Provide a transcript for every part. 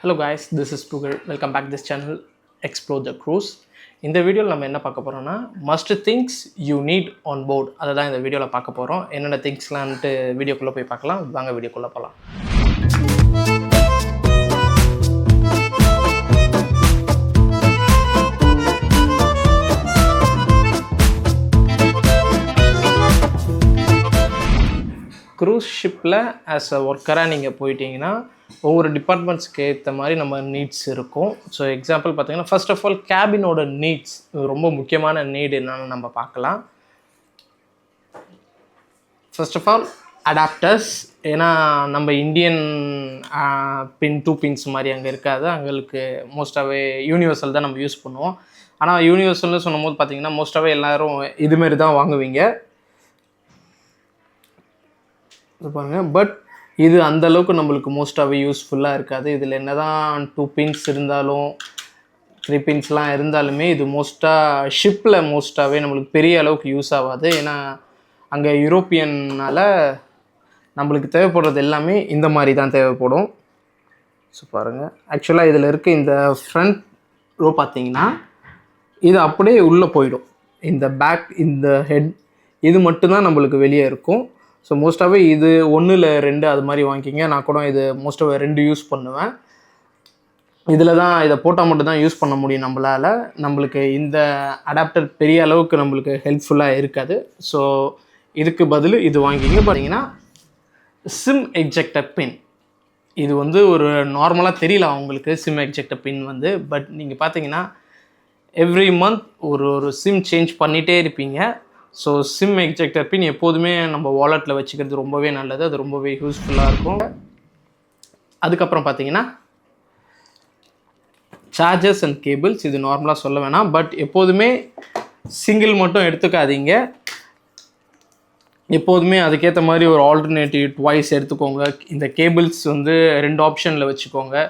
Hello guys, this is Pugal. Welcome back to this channel, Explore the Cruise. இந்த வீடியோவில் நம்ம என்ன பார்க்க போகிறோம்னா must things you need on board அதை தான் இந்த வீடியோவில் பார்க்க போகிறோம். என்னென்ன திங்ஸ்லான்ட்டு வீடியோக்குள்ளே போய் பார்க்கலாம். வாங்க வீடியோக்குள்ளே போகலாம். க்ரூஸ் ஷிப்பில் ஆஸ் அ ஒர்க்கராக நீங்கள் போயிட்டீங்கன்னா ஒவ்வொரு டிபார்ட்மெண்ட்ஸ்க்கு ஏற்ற மாதிரி நம்ம நீட்ஸ் இருக்கும். ஸோ எக்ஸாம்பிள் பார்த்தீங்கன்னா ஃபர்ஸ்ட் ஆஃப் ஆல் கேபினோட நீட்ஸ் ரொம்ப முக்கியமான நீட் என்னன்னு நம்ம பார்க்கலாம். First of all adapters. ஏன்னா நம்ம இந்தியன் பின் 2 பின்ஸ் மாதிரி அங்கே இருக்காது. அங்களுக்கு மோஸ்ட்டாகவே யூனிவர்சல் தான் நம்ம யூஸ் பண்ணுவோம். ஆனால் யூனிவர்சல்னு சொல்லும் போது பார்த்தீங்கன்னா மோஸ்ட்டாகவே எல்லோரும் இதுமாரி தான் வாங்குவீங்க பாருங்கள். பட் இது அந்தளவுக்கு நம்மளுக்கு மோஸ்ட்டாகவே யூஸ்ஃபுல்லாக இருக்காது. இதில் என்ன தான் 2 பின்ஸ் இருந்தாலும் 3 பின்ஸ்லாம் இருந்தாலுமே இது மோஸ்ட்டாக ஷிப்பில் மோஸ்ட்டாகவே நம்மளுக்கு பெரிய அளவுக்கு யூஸ் ஆகாது. ஏன்னா அங்கே யூரோப்பியனால் நம்மளுக்கு தேவைப்படுறது எல்லாமே இந்த மாதிரி தான் தேவைப்படும். ஸோ பாருங்கள், ஆக்சுவலாக இதில் இருக்க இந்த ஃப்ரண்ட் ரோ பார்த்தீங்கன்னா இது அப்படியே உள்ளே போயிடும். இந்த பேக், இந்த ஹெட் இது மட்டும்தான் நம்மளுக்கு வெளியே இருக்கும். ஸோ மோஸ்ட்டாகவே இது 1 இல்லை 2 அது மாதிரி வாங்கிக்கிங்க. நான் கூட இது மோஸ்ட்டாகவே 2 யூஸ் பண்ணுவேன். இதில் தான் இதை போட்டால் மட்டும்தான் யூஸ் பண்ண முடியும் நம்மளால். நம்மளுக்கு இந்த அடாப்டர் பெரிய அளவுக்கு நம்மளுக்கு ஹெல்ப்ஃபுல்லாக இருக்காது. ஸோ இதுக்கு பதில் இது வாங்கிங்க. பார்த்தீங்கன்னா சிம் எக்ஜெக்டர் பின். இது ஒரு நார்மலாக தெரியல அவங்களுக்கு சிம் எக்ஜெக்டர் பின் பட் நீங்கள் பார்த்தீங்கன்னா எவ்ரி மந்த் ஒரு சிம் சேஞ்ச் பண்ணிகிட்டே இருப்பீங்க. ஸோ சிம் எக்ஜெக்டர் பின் எப்போதுமே நம்ம வாலெட்டில் வச்சுக்கிறது ரொம்பவே நல்லது. அது ரொம்பவே யூஸ்ஃபுல்லாக இருக்கும். அதுக்கப்புறம் பார்த்தீங்கன்னா சார்ஜர்ஸ் அண்ட் கேபிள்ஸ். இது நார்மலாக சொல்ல வேணாம், பட் எப்போதுமே சிங்கிள் மட்டும் எடுத்துக்காதீங்க. எப்போதுமே அதுக்கேற்ற மாதிரி ஒரு ஆல்டர்னேட்டிவ் ட்வைஸ் எடுத்துக்கோங்க. இந்த கேபிள்ஸ் 2 ஆப்ஷனில் வச்சுக்கோங்க.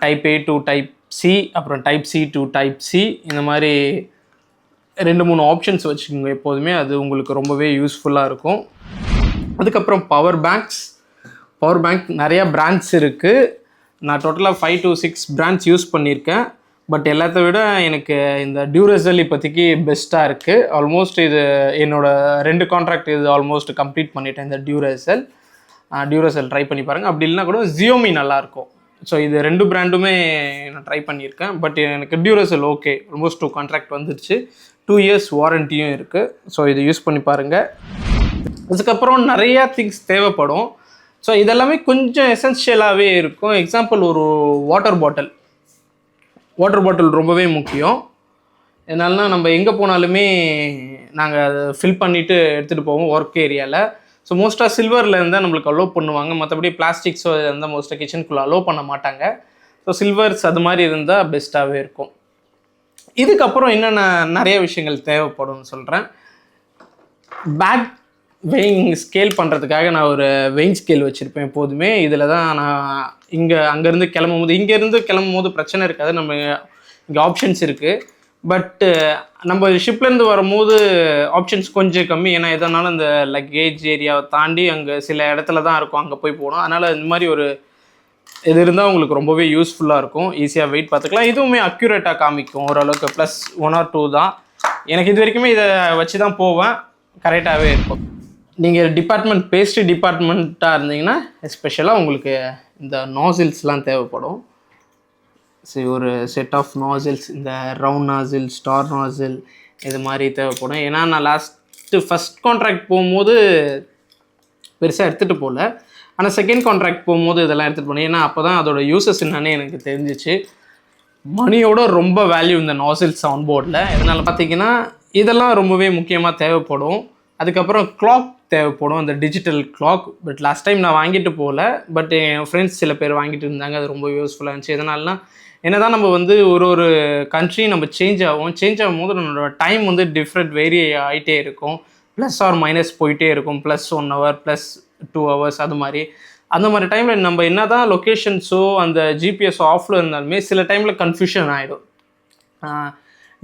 Type A to type C, அப்புறம் type C to type C. இந்த மாதிரி 2-3 ஆப்ஷன்ஸ் வச்சுக்கோங்க எப்போதுமே. அது உங்களுக்கு ரொம்பவே யூஸ்ஃபுல்லாக இருக்கும். அதுக்கப்புறம் பவர் பேங்க் நிறையா பிராண்ட்ஸ் இருக்குது. நான் டோட்டலாக 5 to 6 பிராண்ட்ஸ் யூஸ் பண்ணியிருக்கேன். பட் எல்லாத்த விட எனக்கு இந்த டியூரசெல் இப்போதைக்கு பெஸ்ட்டாக இருக்குது. ஆல்மோஸ்ட் இது என்னோடய 2 கான்ட்ராக்ட் இது ஆல்மோஸ்ட் கம்ப்ளீட் பண்ணிட்டேன். இந்த டியூரசெல் ட்ரை பண்ணி பாருங்கள். அப்படி இல்லைனா கூட ஜியோமி நல்லாயிருக்கும். ஸோ இது 2 பிராண்டுமே நான் ட்ரை பண்ணியிருக்கேன். பட் எனக்கு டியூரசெல் ஓகே, ஆல்மோஸ்ட் 2 கான்ட்ராக்ட் வந்துடுச்சு. 2 years வாரண்டியும் இருக்குது. ஸோ இது யூஸ் பண்ணி பாருங்கள். அதுக்கப்புறம் நிறையா திங்ஸ் தேவைப்படும். ஸோ இதெல்லாமே கொஞ்சம் எசென்ஷியலாகவே இருக்கும். எக்ஸாம்பிள் ஒரு வாட்டர் பாட்டில் ரொம்பவே முக்கியம். என்னால்னா நம்ம எங்கே போனாலுமே நாங்கள் அதை ஃபில் பண்ணிவிட்டு எடுத்துகிட்டு போவோம் ஒர்க் ஏரியாவில். ஸோ மோஸ்ட்டாக சில்வரில் இருந்தால் நம்மளுக்கு அலோவ் பண்ணுவாங்க. மற்றபடி பிளாஸ்டிக்ஸோ இருந்தால் மோஸ்ட்டாக கிச்சனுக்குள்ளே அலோவ் பண்ண மாட்டாங்க. ஸோ சில்வர்ஸ் அது மாதிரி இருந்தால் பெஸ்ட்டாகவே இருக்கும். இதுக்கப்புறம் என்னென்ன நிறைய விஷயங்கள் தேவைப்படும்னு சொல்கிறேன். பேக் வெயிங் ஸ்கேல் பண்ணுறதுக்காக நான் ஒரு வெயிங் ஸ்கேல் வச்சுருப்பேன் எப்போதுமே. இதில் தான் நான் அங்கேருந்து கிளம்பும் போது பிரச்சனை இருக்காது. நம்ம இங்கே ஆப்ஷன்ஸ் இருக்குது. பட்டு நம்ம ஷிப்லேருந்து வரும்போது ஆப்ஷன்ஸ் கொஞ்சம் கம்மி. ஏன்னா எதனாலும் இந்த லக்கேஜ் ஏரியாவை தாண்டி அங்கே சில இடத்துல தான் இருக்கும், அங்கே போய் போகணும். அதனால் இந்த மாதிரி ஒரு இது இருந்தால் உங்களுக்கு ரொம்பவே யூஸ்ஃபுல்லாக இருக்கும். ஈஸியாக வெயிட் பார்த்துக்கலாம். இதுவுமே அக்யூரேட்டாக காமிக்கும் ஓரளவுக்கு. +1 or 2 தான். எனக்கு இது வரைக்குமே இதை வச்சு தான் போவேன், கரெக்டாகவே இருக்கும். நீங்கள் பேஸ்ட்ரி டிபார்ட்மெண்ட்டாக இருந்தீங்கன்னா எஸ்பெஷலாக உங்களுக்கு இந்த நாசில்ஸ்லாம் தேவைப்படும். சரி, ஒரு செட் ஆஃப் நாசில்ஸ், இந்த ரவுண்ட் நாசில், ஸ்டார் நாசில் இது மாதிரி தேவைப்படும். ஏன்னா நான் ஃபஸ்ட் கான்ட்ராக்ட் போகும்போது பெருசாக எடுத்துகிட்டு போகல. ஆனால் செகண்ட் கான்ட்ராக்ட் போகும்போது இதெல்லாம் எடுத்துகிட்டு போனேன். ஏன்னா அப்போ தான் அதோட யூசஸ் என்னன்னு எனக்கு தெரிஞ்சிச்சு. மணியோட ரொம்ப வேல்யூ இந்த நாசில்ஸ் ஆன் போர்டில். இதனால் பார்த்தீங்கன்னா இதெல்லாம் ரொம்பவே முக்கியமாக தேவைப்படும். அதுக்கப்புறம் கிளாக் தேவைப்படும், அந்த digital clock. But last time நான் வாங்கிட்டு போகல. பட் என் ஃப்ரெண்ட்ஸ் சில பேர் வாங்கிட்டு இருந்தாங்க. அது ரொம்ப யூஸ்ஃபுல்லாக இருந்துச்சு. எதனால்னா என்ன தான் நம்ம ஒரு கண்ட்ரி நம்ம சேஞ்ச் ஆகும் போது நம்மளோட டைம் டிஃப்ரெண்ட் வேரி ஆகிட்டே இருக்கும். ப்ளஸ் ஆர் மைனஸ் போயிட்டே இருக்கும். +1 hour, +2 hours அது மாதிரி. அந்த மாதிரி டைமில் நம்ம என்ன தான் லொக்கேஷன்ஸோ அந்த ஜிபிஎஸ் ஆஃபில் இருந்தாலுமே சில டைமில் கன்ஃபியூஷன் ஆகிடும்.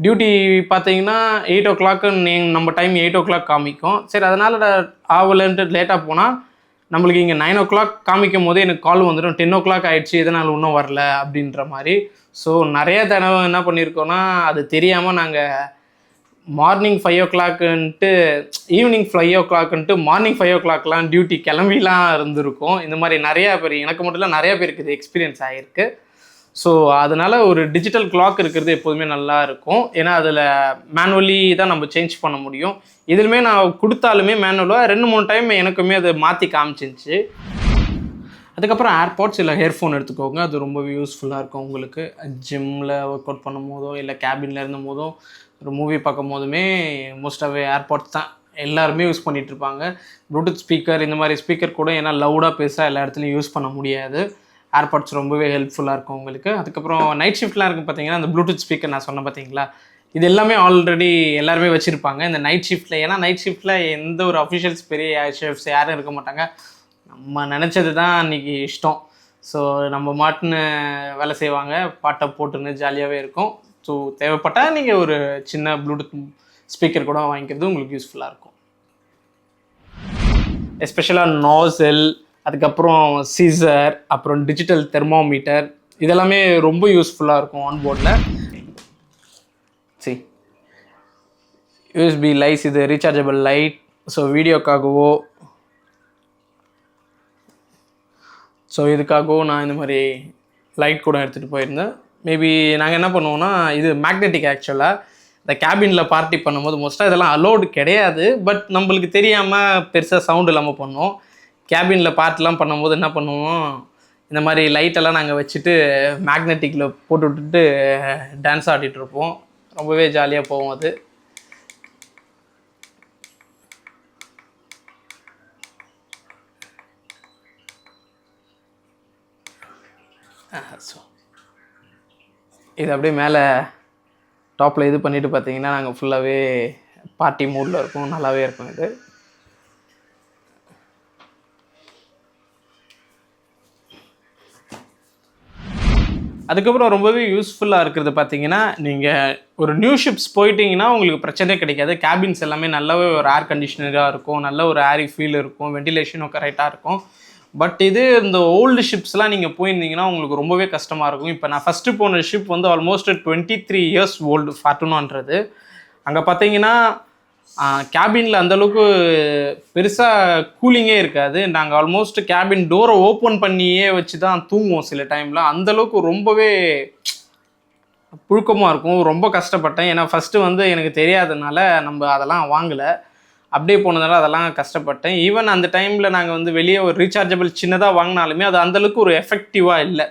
டியூட்டி பார்த்தீங்கன்னா 8 o'clock நம்ம டைம் 8 o'clock காமிக்கும். சரி, அதனால் ஆகலன்ட்டு லேட்டாக போனால் நம்மளுக்கு இங்கே 9 o'clock காமிக்கும் போது எனக்கு கால் வந்துடும் 10 o'clock ஆகிடுச்சு எதனால் இன்னும் வரல அப்படின்ற மாதிரி. ஸோ நிறைய தடவை என்ன பண்ணியிருக்கோன்னா அது தெரியாமல் நாங்கள் மார்னிங் 5 o'clockன்ட்டு ஈவினிங் 5 o'clockன்ட்டு மார்னிங் 5 o'clockலாம் டியூட்டி கிளம்பிலாம் இருந்திருக்கும். இந்த மாதிரி நிறையா பேர், எனக்கு மட்டும் இல்லை நிறையா பேருக்கு இது எக்ஸ்பீரியன்ஸ் ஆகிருக்கு. ஸோ அதனால் ஒரு டிஜிட்டல் கிளாக் இருக்கிறது எப்போதுமே நல்லா இருக்கும். ஏன்னா அதில் மேனுவலி தான் நம்ம சேஞ்ச் பண்ண முடியும். இதுலுமே நான் கொடுத்தாலுமே மேனுவலாக 2-3 டைம் எனக்குமே அதை மாற்றி காமிச்சிருச்சு. அதுக்கப்புறம் ஏர்பாட்ஸ் இல்லை ஹெட்ஃபோன் எடுத்துக்கோங்க. அது ரொம்பவே யூஸ்ஃபுல்லாக இருக்கும் உங்களுக்கு. ஜிம்மில் ஒர்க் அவுட் பண்ணும் போதோ இல்லை கேபினில் இருந்தும் போதோ ஒரு மூவி பார்க்கும் போதுமே மோஸ்ட்டாகவே ஏர்பாட்ஸ் தான் எல்லாருமே யூஸ் பண்ணிகிட்ருப்பாங்க. ப்ளூடூத் ஸ்பீக்கர் இந்த மாதிரி ஸ்பீக்கர் கூட ஏன்னா லவுடாக பேச எல்லா இடத்துலையும் யூஸ் பண்ண முடியாது. ஏர்பாட்ஸ் ரொம்பவே ஹெல்ப்ஃபுல்லாக இருக்கும் உங்களுக்கு. அதுக்கப்புறம் நைட் ஷிஃப்ட்லாம் இருக்குது பார்த்தீங்கன்னா, அந்த ப்ளூடூத் ஸ்பீக்கர் நான் சொன்னேன் பார்த்தீங்களா, இது எல்லாமே ஆல்ரெடி எல்லாருமே வச்சுருப்பாங்க இந்த நைட் ஷிஃப்ட்டில். ஏன்னா நைட் ஷிஃப்ட்டில் எந்த ஒரு அஃபிஷியல்ஸ் பெரிய ஷெஃப்ஸ் யாரும் இருக்க மாட்டாங்க. நம்ம நினச்சது தான் அன்றைக்கி இஷ்டம். ஸோ நம்ம மாட்டுன்னு வேலை செய்வாங்க, பாட்டை போட்டுன்னு ஜாலியாகவே இருக்கும். ஸோ தேவைப்பட்டால் நீங்கள் ஒரு சின்ன ப்ளூடூத் ஸ்பீக்கர் கூட வாங்கிக்கிறது உங்களுக்கு யூஸ்ஃபுல்லாக இருக்கும். எஸ்பெஷலாக நாசல், அதுக்கப்புறம் சீசர், அப்புறம் டிஜிட்டல் தெர்மோமீட்டர், இதெல்லாமே ரொம்ப யூஸ்ஃபுல்லாக இருக்கும் ஆன்போர்டில். யூஎஸ்பி லைட்ஸ், இது ரீசார்ஜபிள் லைட். ஸோ வீடியோக்காகவோ இதுக்காகவோ நான் இந்த மாதிரி லைட் கூட எடுத்துகிட்டு போயிருந்தேன். மேபி நாங்கள் என்ன பண்ணுவோன்னா, இது மேக்னெட்டிக். ஆக்சுவலாக இந்த கேபினில் பார்ட்டி பண்ணும்போது மோஸ்ட்டாக இதெல்லாம் அலோடு கிடையாது. பட் நம்மளுக்கு தெரியாமல் பெருசாக சவுண்ட் இல்லாமல் பண்ணுவோம். கேபினில் பார்ட்லாம் பண்ணும்போது என்ன பண்ணுவோம், இந்த மாதிரி லைட்டெல்லாம் நாங்கள் வச்சுட்டு மேக்னெட்டிக்கில் போட்டு விட்டுட்டு டான்ஸ் ஆடிட்டுருப்போம். ரொம்பவே ஜாலியாக போவோம் அது. ஸோ இது அப்படியே மேலே டாப்பில் இது பண்ணிவிட்டு பார்த்தீங்கன்னா நாங்கள் ஃபுல்லாகவே பார்ட்டி மூடில் இருக்கோம். நல்லாவே இருக்கும் இது. அதுக்கப்புறம் ரொம்பவே யூஸ்ஃபுல்லாக இருக்கிறது பார்த்தீங்கன்னா, நீங்கள் ஒரு நியூ ஷிப்ஸ் போயிட்டீங்கன்னா உங்களுக்கு பிரச்சனையே கிடைக்காது. கேபின்ஸ் எல்லாமே நல்லாவே ஒரு ஏர் கண்டிஷனராக இருக்கும், நல்ல ஒரு ஏரி ஃபீல் இருக்கும், வெண்டிலேஷனும் கரெக்டாக இருக்கும். பட் இது இந்த ஓல்டு ஷிப்ஸ்லாம் நீங்கள் போயிருந்தீங்கன்னா உங்களுக்கு ரொம்பவே கஷ்டமாக இருக்கும். இப்போ நான் ஃபஸ்ட்டு போன ஷிப் வந்து ஆல்மோஸ்ட் 23 years ஓல்டு ஃபார்ட்டுனான்றது. அங்கே பார்த்தீங்கன்னா கேபினில் அந்தளவுக்கு பெருசாக கூலிங்கே இருக்காது. நாங்கள் ஆல்மோஸ்ட் கேபின் டோரை ஓப்பன் பண்ணியே வச்சு தான் தூங்குவோம் சில டைமில். அந்தளவுக்கு ரொம்பவே புழுக்கமாக இருக்கும். ரொம்ப கஷ்டப்பட்டேன். ஏன்னா ஃபஸ்ட்டு வந்து எனக்கு தெரியாதனால நம்ம அதெல்லாம் வாங்கலை. அப்படியே போனதால அதெல்லாம் கஷ்டப்பட்டேன். ஈவன் அந்த டைமில் நாங்கள் வந்து வெளியே ஒரு ரீசார்ஜபிள் சின்னதாக வாங்கினாலுமே அது அந்தளவுக்கு ஒரு எஃபெக்டிவாக இல்லை.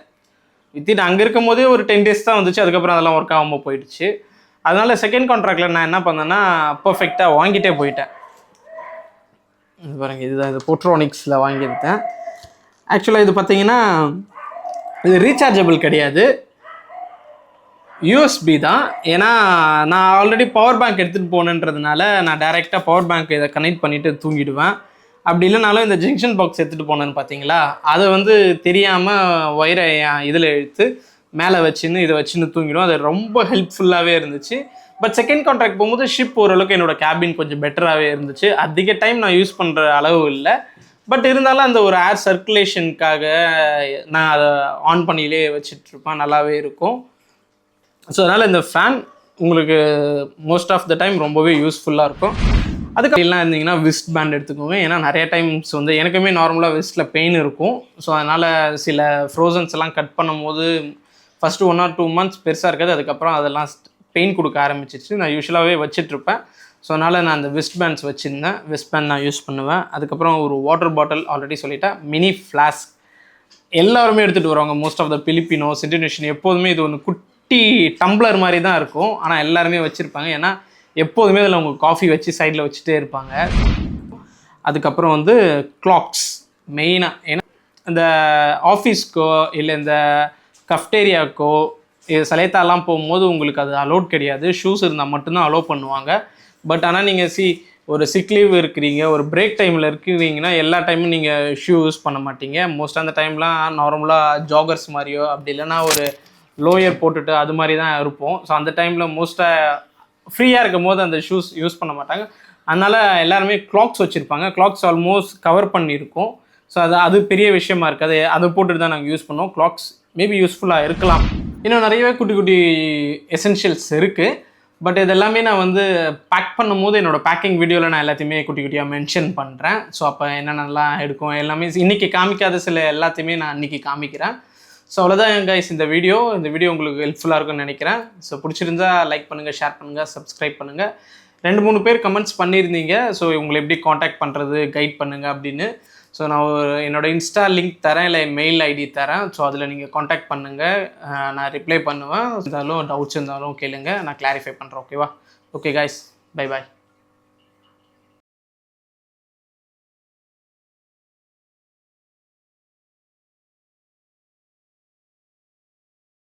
வித்தின் அங்கே இருக்கும் போதே ஒரு 10 days தான் வந்துச்சு. அதுக்கப்புறம் அதெல்லாம் ஒர்க் ஆகாமல் போயிடுச்சு. அதனால் செகண்ட் கான்ட்ராக்டில் நான் என்ன பண்ணேன்னா பர்ஃபெக்டாக வாங்கிட்டே போயிட்டேன். இது பாருங்க, இதுதான் இது போட்ரோனிக்ஸில் வாங்கியிருந்தேன். ஆக்சுவலாக இது பார்த்தீங்கன்னா இது ரீசார்ஜபிள் கிடையாது, யூஎஸ்பி தான். ஏன்னா நான் ஆல்ரெடி பவர் பேங்க் எடுத்துகிட்டு போனேன்றதுனால நான் டைரெக்டாக பவர் பேங்க் இதை கனெக்ட் பண்ணிவிட்டு தூங்கிடுவேன். அப்படி இல்லைனாலும் இந்த ஜங்ஷன் பாக்ஸ் எடுத்துகிட்டு போனேன்னு பார்த்தீங்களா, அதை வந்து தெரியாமல் ஒயரை இதில் இழுத்து மேலே வச்சுன்னு இதை வச்சுன்னு தூங்கிடும். அது ரொம்ப ஹெல்ப்ஃபுல்லாகவே இருந்துச்சு. பட் செகண்ட் கான்ட்ராக்ட் போகும்போது ஷிப் ஓரளவுக்கு என்னோடய கேபின் கொஞ்சம் பெட்டராகவே இருந்துச்சு. அதிக டைம் நான் யூஸ் பண்ணுற அளவு இல்லை. பட் இருந்தாலும் அந்த ஒரு ஏர் சர்க்குலேஷனுக்காக நான் அதை ஆன் பண்ணியிலே வச்சிட்ருப்பேன், நல்லாவே இருக்கும். ஸோ அதனால் இந்த ஃபேன் உங்களுக்கு மோஸ்ட் ஆஃப் த டைம் ரொம்பவே யூஸ்ஃபுல்லாக இருக்கும். அதுக்கு எல்லாம் இருந்தீங்கன்னா விஸ்ட் பேண்ட் எடுத்துக்கோங்க. ஏன்னா நிறைய டைம்ஸ் வந்து எனக்குமே நார்மலாக விஸ்ட்டில் பெயின் இருக்கும். ஸோ அதனால் சில ஃப்ரோசன்ஸ் எல்லாம் கட் பண்ணும்போது ஃபஸ்ட்டு 1 or 2 months பெருசாக இருக்காது. அதுக்கப்புறம் அதெல்லாம் பெயின் கொடுக்க ஆரம்பிச்சிச்சு. நான் யூஸ்வலாகவே வச்சிட்ருப்பேன். ஸோ அதனால் நான் அந்த விஸ்ட் பேண்ட்ஸ் வச்சுருந்தேன். விஸ்ட் பேண்ட் நான் யூஸ் பண்ணுவேன். அதுக்கப்புறம் ஒரு வாட்டர் பாட்டில் ஆல்ரெடி சொல்லிட்டேன். மினி ஃப்ளாஸ்க் எல்லாருமே எடுத்துகிட்டு வருவாங்க. மோஸ்ட் ஆஃப் த பிலிப்பினோஸ், இந்தோனேஷியன் எப்போதுமே இது ஒன்று குட்டி டம்ளர் மாதிரி தான் இருக்கும். ஆனால் எல்லாருமே வச்சுருப்பாங்க. ஏன்னா எப்போதுமே அதில் அவங்க காஃபி வச்சு சைடில் வச்சுட்டே இருப்பாங்க. அதுக்கப்புறம் வந்து கிளாக்ஸ் மெயினாக, ஏன்னா இந்த ஆஃபீஸ்க்கோ இல்லை இந்த கஃப்டேரியாவுக்கோ இது சலேத்தாலாம் போகும்போது உங்களுக்கு அது அலோட் கிடையாது. ஷூஸ் இருந்தால் மட்டும்தான் அலோவ் பண்ணுவாங்க. பட் ஆனால் நீங்கள் ஒரு சிக் லீவ் இருக்கிறீங்க, ஒரு பிரேக் டைமில் இருக்கிறீங்கன்னா எல்லா டைமும் நீங்கள் ஷூ யூஸ் பண்ண மாட்டீங்க. மோஸ்ட்டாக அந்த டைம்லாம் நார்மலாக ஜாகர்ஸ் மாதிரியோ அப்படி இல்லைன்னா ஒரு லோயர் போட்டுட்டு அது மாதிரி தான் இருப்போம். ஸோ அந்த டைமில் மோஸ்ட்டாக ஃப்ரீயாக இருக்கும் போது அந்த ஷூஸ் யூஸ் பண்ண மாட்டாங்க. அதனால் எல்லாருமே கிளாக்ஸ் வச்சுருப்பாங்க. கிளாக்ஸ் ஆல்மோஸ்ட் கவர் பண்ணியிருக்கும். ஸோ அது பெரிய விஷயமா இருக்குது. அதை போட்டுட்டு தான் நாங்கள் யூஸ் பண்ணோம். கிளாக்ஸ் மேபி யூஸ்ஃபுல்லாக இருக்கலாம். இன்னும் நிறையவே குட்டி குட்டி எசென்ஷியல்ஸ் இருக்குது. பட் இது எல்லாமே நான் வந்து பேக் பண்ணும்போது என்னோடய பேக்கிங் வீடியோவில் நான் எல்லாத்தையுமே குட்டி குட்டியாக மென்ஷன் பண்ணுறேன். ஸோ அப்போ என்னென்னலாம் எடுக்கும் எல்லாமே இன்றைக்கி காமிக்காத சில எல்லாத்தையுமே நான் இன்றைக்கி காமிக்கிறேன். ஸோ அவ்வளோதான் கைஸ் இந்த வீடியோ உங்களுக்கு ஹெல்ப்ஃபுல்லாக இருக்கும்னு நினைக்கிறேன். ஸோ பிடிச்சிருந்தா லைக் பண்ணுங்கள், ஷேர் பண்ணுங்கள், சப்ஸ்கிரைப் பண்ணுங்கள். 2-3 பேர் கமெண்ட்ஸ் பண்ணியிருந்தீங்க. ஸோ உங்களை எப்படி காண்டாக்ட் பண்ணுறது, கைட் பண்ணுங்கள் அப்படின்னு. ஸோ நான் என்னோடய இன்ஸ்டா லிங்க் தரேன், இல்லை மெயில் ஐடி தரேன். ஸோ அதில் நீங்கள் காண்டாக்ட் பண்ணுங்கள், நான் ரிப்ளை பண்ணுவேன். இருந்தாலும் டவுட்ஸ் இருந்தாலும் கேளுங்க, நான் கிளாரிஃபை பண்ணுறேன். ஓகேவா? Okay guys, bye bye.